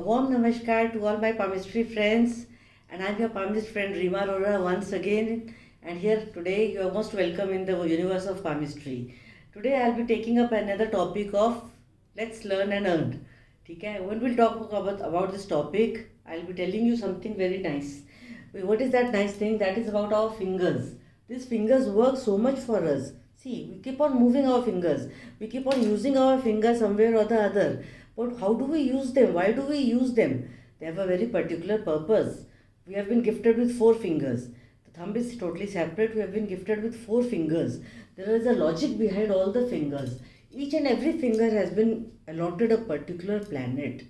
warm namaskar to all my Palmistry friends, and I'm your Palmist friend Rima Rora once again. And here today, you are most welcome in the universe of Palmistry. Today, I'll be taking up another topic of Let's Learn and Earn. Okay? When we'll talk about this topic, I'll be telling you something very nice. What is that nice thing? That is about our fingers. These fingers work so much for us. See, we keep on moving our fingers. We keep on using our fingers somewhere or the other. But how do we use them? Why do we use them? They have a very particular purpose. We have been gifted with four fingers. The thumb is totally separate. We have been gifted with four fingers. There is a logic behind all the fingers. Each and every finger has been allotted a particular planet.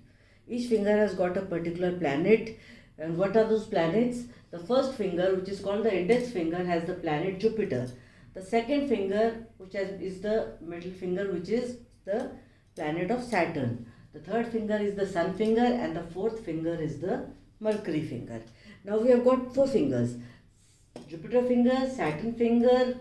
Each finger has got a particular planet. And what are those planets? The first finger, which is called the index finger, has the planet Jupiter. The second finger, is the middle finger, which is the planet of Saturn. The third finger is the sun finger, and the fourth finger is the Mercury finger. Now we have got four fingers: Jupiter finger, Saturn finger,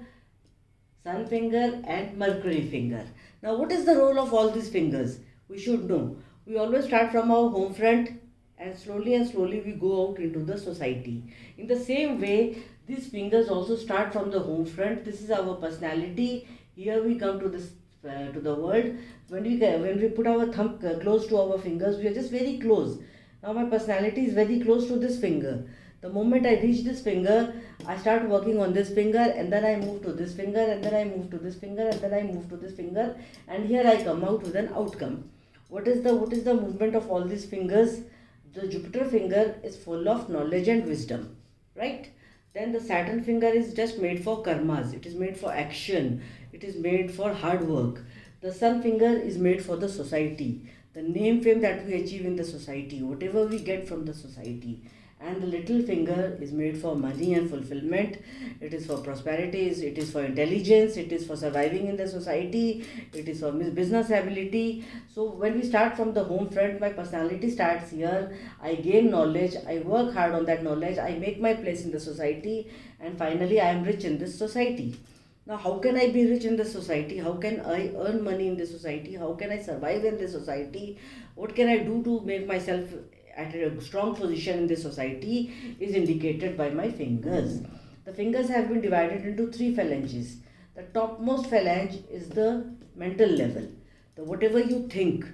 sun finger, and Mercury finger. Now what is the role of all these fingers? We should know. We always start from our home front, and slowly we go out into the society. In the same way, these fingers also start from the home front. This is our personality. Here we come to this to the world. When we put our thumb close to our fingers, we are just very close. Now my personality is very close to this finger. The moment I reach this finger, I start working on this finger, and then I move to this finger, and then I move to this finger, and then I move to this finger, and here I come out with an outcome. What is the movement of all these fingers? The Jupiter finger is full of knowledge and wisdom, right? Then the Saturn finger is just made for karmas. It is made for action. It is made for hard work. The sun finger is made for the society. The name fame that we achieve in the society, whatever we get from the society. And the little finger is made for money and fulfillment. It is for prosperity, it is for intelligence, it is for surviving in the society, it is for business ability. So when we start from the home front, my personality starts here. I gain knowledge, I work hard on that knowledge, I make my place in the society, and finally I am rich in this society. Now how can I be rich in the society? How can I earn money in the society? How can I survive in the society? What can I do to make myself at a strong position in this society is indicated by my fingers. The fingers have been divided into three phalanges. The topmost phalange is the mental level. The whatever you think,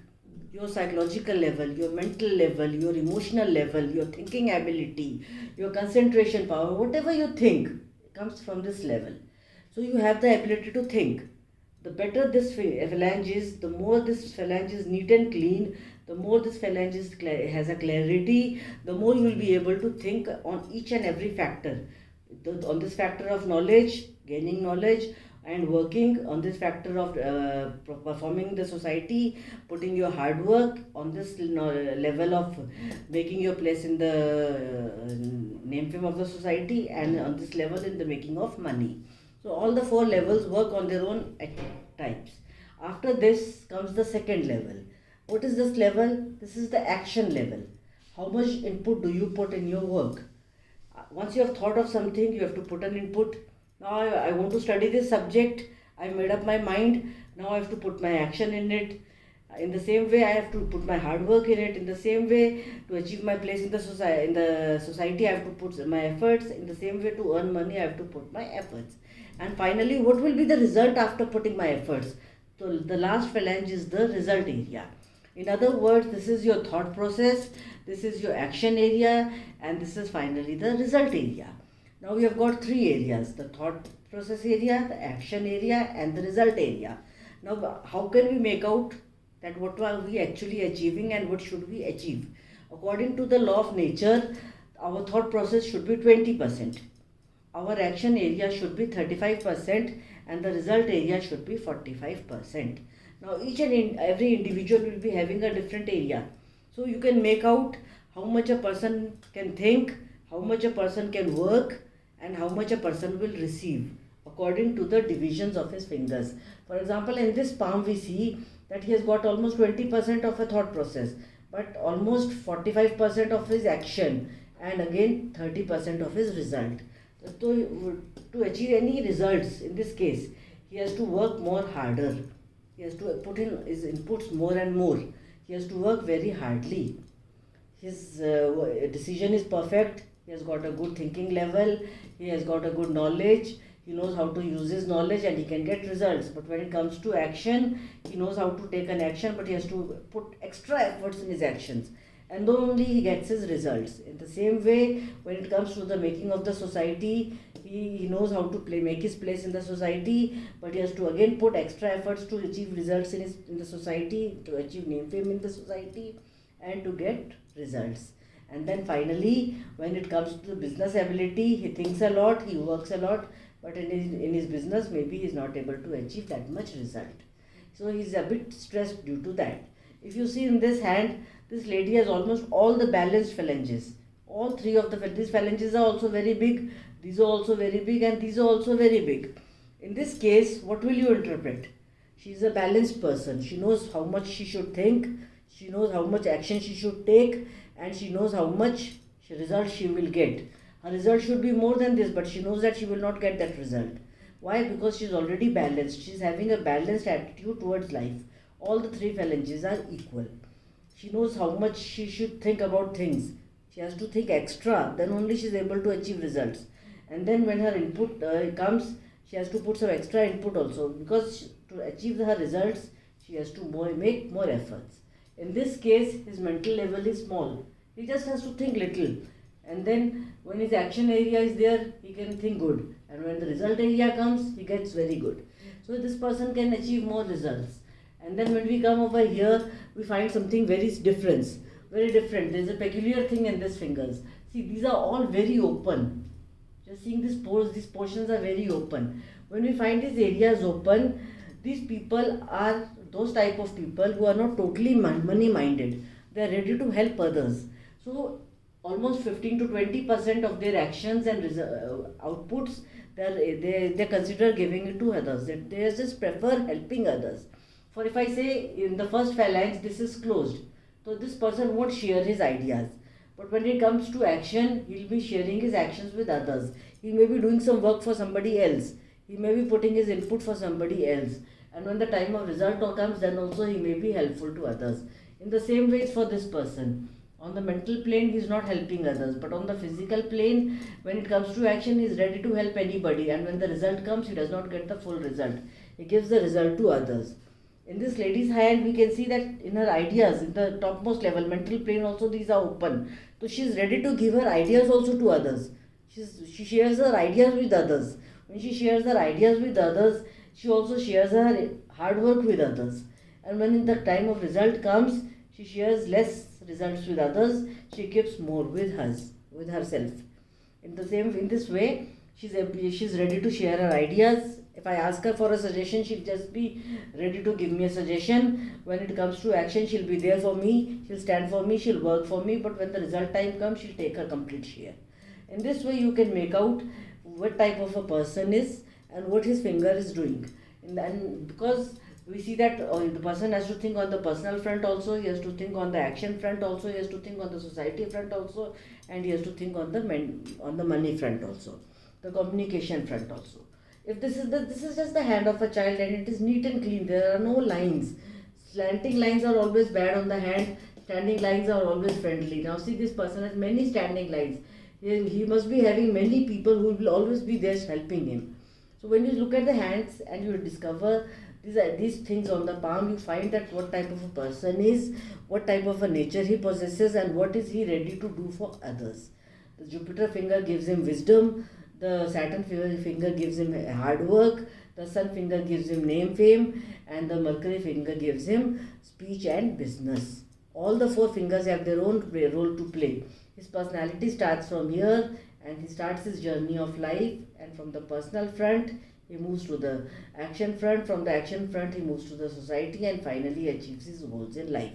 your psychological level, your mental level, your emotional level, your thinking ability, your concentration power, whatever you think comes from this level. So you have the ability to think. The better this phalange is, the more this phalange is neat and clean, the more this phalange has a clarity, the more you will be able to think on each and every factor. On this factor of knowledge, gaining knowledge, and working on this factor of performing the society, putting your hard work on this level of making your place in the name fame of the society, and on this level in the making of money. So all the four levels work on their own types. After this comes the second level. What is this level? This is the action level. How much input do you put in your work? Once you have thought of something, you have to put an input. Now I want to study this subject. I made up my mind. Now I have to put my action in it. In the same way, I have to put my hard work in it. In the same way, to achieve my place in the society, I have to put my efforts. In the same way, to earn money, I have to put my efforts. And finally, what will be the result after putting my efforts? So the last phalange is the result area. In other words, this is your thought process, this is your action area, and this is finally the result area. Now we have got three areas: the thought process area, the action area, and the result area. Now how can we make out that what are we actually achieving and what should we achieve? According to the law of nature, our thought process should be 20%. Our action area should be 35%, and the result area should be 45%. Now each and every individual will be having a different area. So you can make out how much a person can think, how much a person can work, and how much a person will receive according to the divisions of his fingers. For example, in this palm we see that he has got almost 20% of a thought process, but almost 45% of his action, and again 30% of his result. So to achieve any results in this case, he has to work more harder. He has to put in his inputs more and more. He has to work very hardly. his decision is perfect, he has got a good thinking level, he has got a good knowledge, he knows how to use his knowledge and he can get results. But when it comes to action, he knows how to take an action, but he has to put extra efforts in his actions, and then only he gets his results. In the same way, when it comes to the making of the society, he knows how to make his place in the society, but he has to again put extra efforts to achieve results in the society, to achieve name fame in the society, and to get results. And then finally, when it comes to the business ability, he thinks a lot, he works a lot, but in his business maybe he is not able to achieve that much result. So he is a bit stressed due to that. If you see in this hand, this lady has almost all the balanced phalanges. All three of these phalanges are also very big, these are also very big, and these are also very big. In this case, what will you interpret? She is a balanced person. She knows how much she should think, she knows how much action she should take, and she knows how much result she will get. Her result should be more than this, but she knows that she will not get that result. Why? Because she is already balanced. She is having a balanced attitude towards life. All the three phalanges are equal. She knows how much she should think about things. She has to think extra, then only she is able to achieve results. And then when her input comes, she has to put some extra input also, because to achieve her results, she has to make more efforts. In this case, his mental level is small. He just has to think little. And then when his action area is there, he can think good. And when the result area comes, he gets very good. So this person can achieve more results. And then when we come over here, we find something very different. Very different. There is a peculiar thing in these fingers. See, these are all very open. Just seeing these portions are very open. When we find these areas open, these people are those type of people who are not totally money minded. They are ready to help others. So almost 15 to 20% of their actions and outputs, they consider giving it to others. They just prefer helping others. For if I say in the first phalanx, this is closed, so this person won't share his ideas. But when it comes to action, he will be sharing his actions with others. He may be doing some work for somebody else. He may be putting his input for somebody else. And when the time of result comes, then also he may be helpful to others. In the same way, it's for this person. On the mental plane, he is not helping others. But on the physical plane, when it comes to action, he is ready to help anybody. And when the result comes, he does not get the full result. He gives the result to others. In this lady's hand, we can see that in her ideas, in the topmost level, mental plane also, these are open. So she is ready to give her ideas also to others. She shares her ideas with others. When she shares her ideas with others, she also shares her hard work with others. And when the time of result comes, she shares less results with others. She keeps more with herself. In this way, she's ready to share her ideas. If I ask her for a suggestion, she'll just be ready to give me a suggestion. When it comes to action, she'll be there for me. She'll stand for me. She'll work for me. But when the result time comes, she'll take her complete share. In this way, you can make out what type of a person is and what his finger is doing. And because we see that the person has to think on the personal front also, he has to think on the action front also, he has to think on the society front also, and he has to think on the money front also, the communication front also. If this is just the hand of a child and it is neat and clean, there are no lines. Slanting lines are always bad on the hand, standing lines are always friendly. Now see, this person has many standing lines. He must be having many people who will always be there helping him. So when you look at the hands and you discover these things on the palm, you find that what type of a person is, what type of a nature he possesses, and what is he ready to do for others. The Jupiter finger gives him wisdom, the Saturn finger gives him hard work, the Sun finger gives him name fame, and the Mercury finger gives him speech and business. All the four fingers have their own role to play. His personality starts from here and he starts his journey of life, and from the personal front he moves to the action front, from the action front he moves to the society, and finally achieves his goals in life.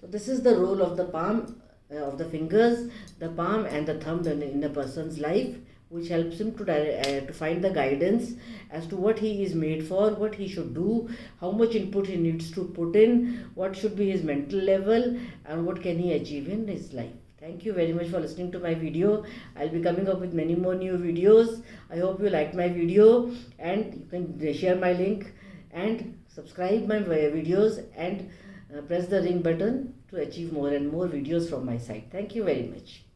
So this is the role of the palm, of the fingers, the palm and the thumb in a person's life, which helps him to find the guidance as to what he is made for, what he should do, how much input he needs to put in, what should be his mental level, and what can he achieve in his life. Thank you very much for listening to my video. I'll be coming up with many more new videos. I hope you liked my video, and you can share my link and subscribe my videos and press the ring button to achieve more and more videos from my side. Thank you very much.